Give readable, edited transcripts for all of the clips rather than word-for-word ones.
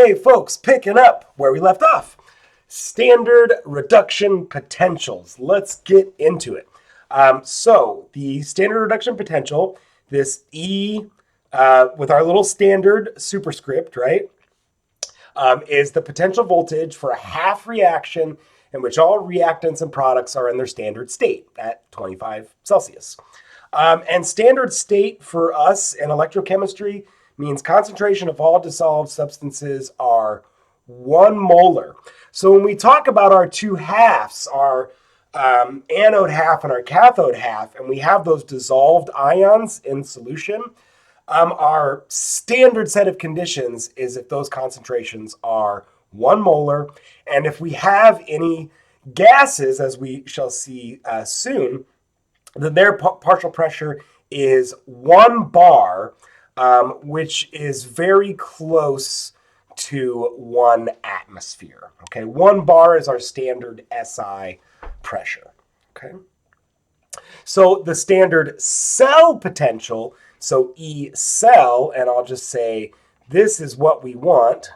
Okay, folks, picking up where we left off. Standard reduction potentials. Let's get into it. So the standard reduction potential, this E with our little standard superscript, right, is the potential voltage for a half reaction in which all reactants and products are in their standard state at 25 Celsius. And standard state for us in electrochemistry means concentration of all dissolved substances are 1 molar. So when we talk about our two halves, our anode half and our cathode half, and we have those dissolved ions in solution, our standard set of conditions is if those concentrations are 1 molar. And if we have any gases, as we shall see soon, then their partial pressure is 1 bar, which is very close to 1 atmosphere. Okay, 1 bar is our standard SI pressure. Okay, so the standard cell potential, so E cell, and I'll just say this is what we want.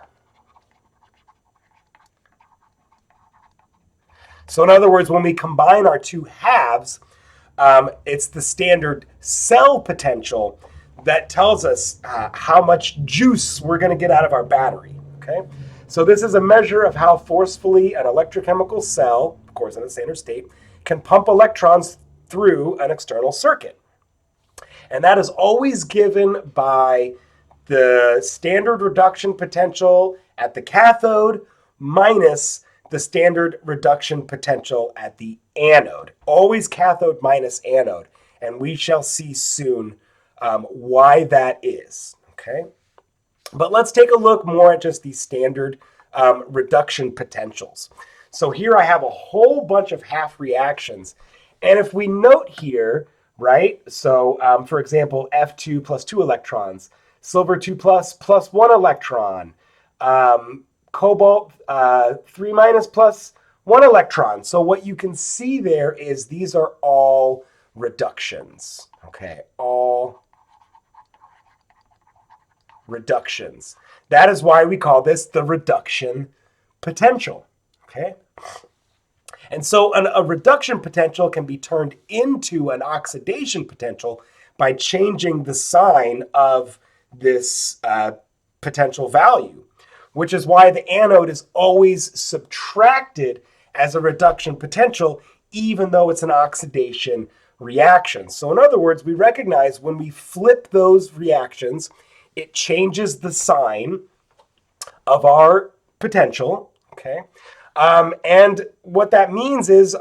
So in other words, when we combine our two halves, it's the standard cell potential that tells us how much juice we're going to get out of our battery. Okay, so this is a measure of how forcefully an electrochemical cell, of course in a standard state, can pump electrons through an external circuit. And that is always given by the standard reduction potential at the cathode minus the standard reduction potential at the anode. Always cathode minus anode. And we shall see soon why that is. Okay, but let's take a look more at just these standard reduction potentials. So here I have a whole bunch of half reactions. And if we note here, right, so for example, F2 plus 2 electrons, silver 2 plus 1 electron, cobalt 3 minus plus 1 electron. So what you can see there is these are all reductions. Okay, all reductions. That is why we call this the reduction potential. Okay, and so a reduction potential can be turned into an oxidation potential by changing the sign of this potential value, which is why the anode is always subtracted as a reduction potential, even though it's an oxidation reaction. So in other words, we recognize when we flip those reactions, it changes the sign of our potential, okay? And what that means is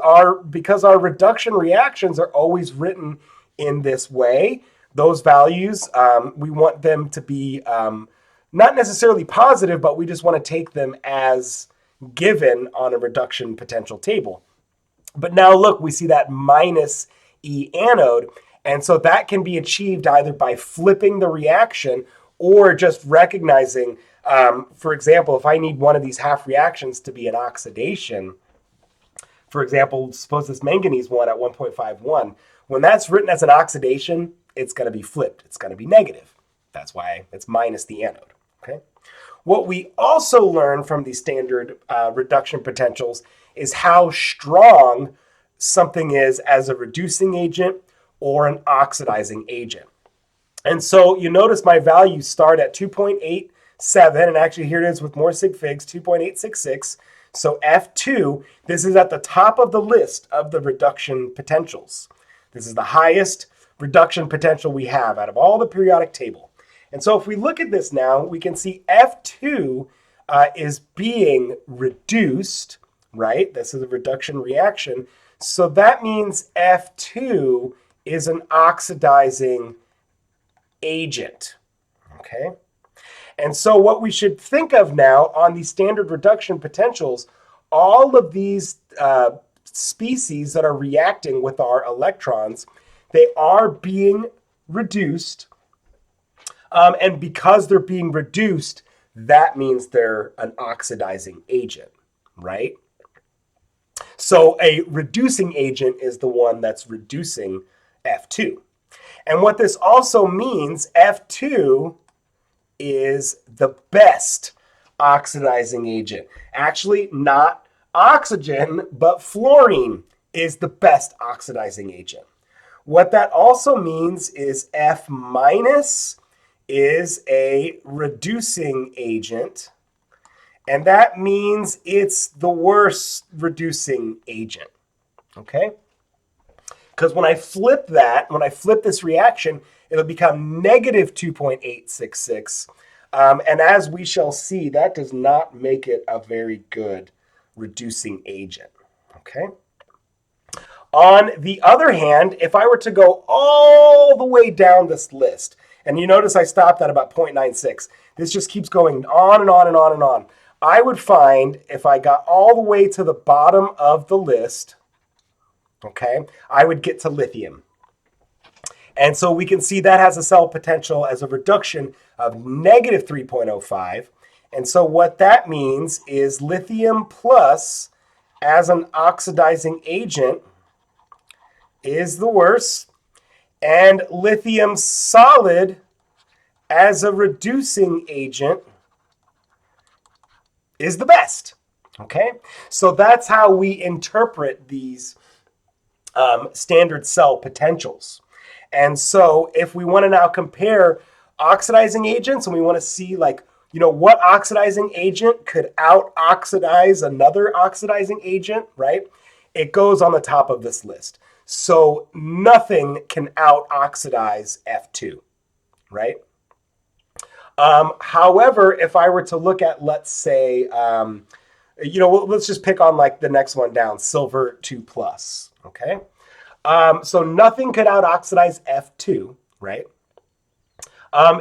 because our reduction reactions are always written in this way, those values, we want them to be not necessarily positive, but we just want to take them as given on a reduction potential table. But now look, we see that minus E anode, and so that can be achieved either by flipping the reaction or just recognizing, for example, if I need one of these half reactions to be an oxidation, for example, suppose this manganese one at 1.51, when that's written as an oxidation, it's going to be flipped. It's going to be negative. That's why it's minus the anode. Okay. What we also learn from these standard reduction potentials is how strong something is as a reducing agent or an oxidizing agent. And so you notice my values start at 2.87, and actually here it is with more sig figs, 2.866. So F2, this is at the top of the list of the reduction potentials. This is the highest reduction potential we have out of all the periodic table. And so if we look at this now, we can see F2 is being reduced, right? This is a reduction reaction. So that means F2 is an oxidizing agent, okay? And so what we should think of now on these standard reduction potentials, all of these species that are reacting with our electrons, they are being reduced. And because they're being reduced, that means they're an oxidizing agent, right? So a reducing agent is the one that's reducing F2. And what this also means, F2 is the best oxidizing agent. Actually, not oxygen, but fluorine is the best oxidizing agent. What that also means is F minus is a reducing agent, and that means it's the worst reducing agent, okay? Because when I flip this reaction, it'll become negative 2.866. And as we shall see, that does not make it a very good reducing agent, okay? On the other hand, if I were to go all the way down this list, and you notice I stopped at about 0.96, this just keeps going on and on and on and on. I would find if I got all the way to the bottom of the list, okay, I would get to lithium. And so we can see that has a cell potential as a reduction of negative 3.05. And so what that means is lithium plus as an oxidizing agent is the worst, and lithium solid as a reducing agent is the best. Okay? So that's how we interpret these standard cell potentials. And so if we want to now compare oxidizing agents and we want to see what oxidizing agent could out-oxidize another oxidizing agent, right? It goes on the top of this list. So nothing can out-oxidize F2, right? However, if I were to look at, let's say, let's just pick on the next one down, silver 2 plus, okay? So nothing could out-oxidize F2, right?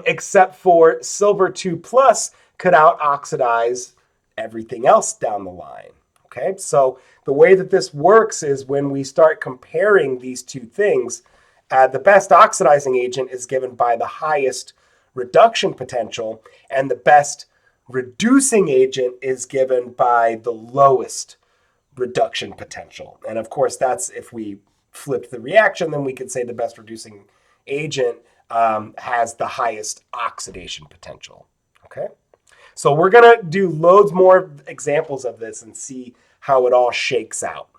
Except for silver 2 plus could out-oxidize everything else down the line, okay? So the way that this works is when we start comparing these two things, the best oxidizing agent is given by the highest reduction potential, and the best reducing agent is given by the lowest reduction potential. And of course, that's if we flip the reaction, then we could say the best reducing agent has the highest oxidation potential, okay? So we're going to do loads more examples of this and see how it all shakes out.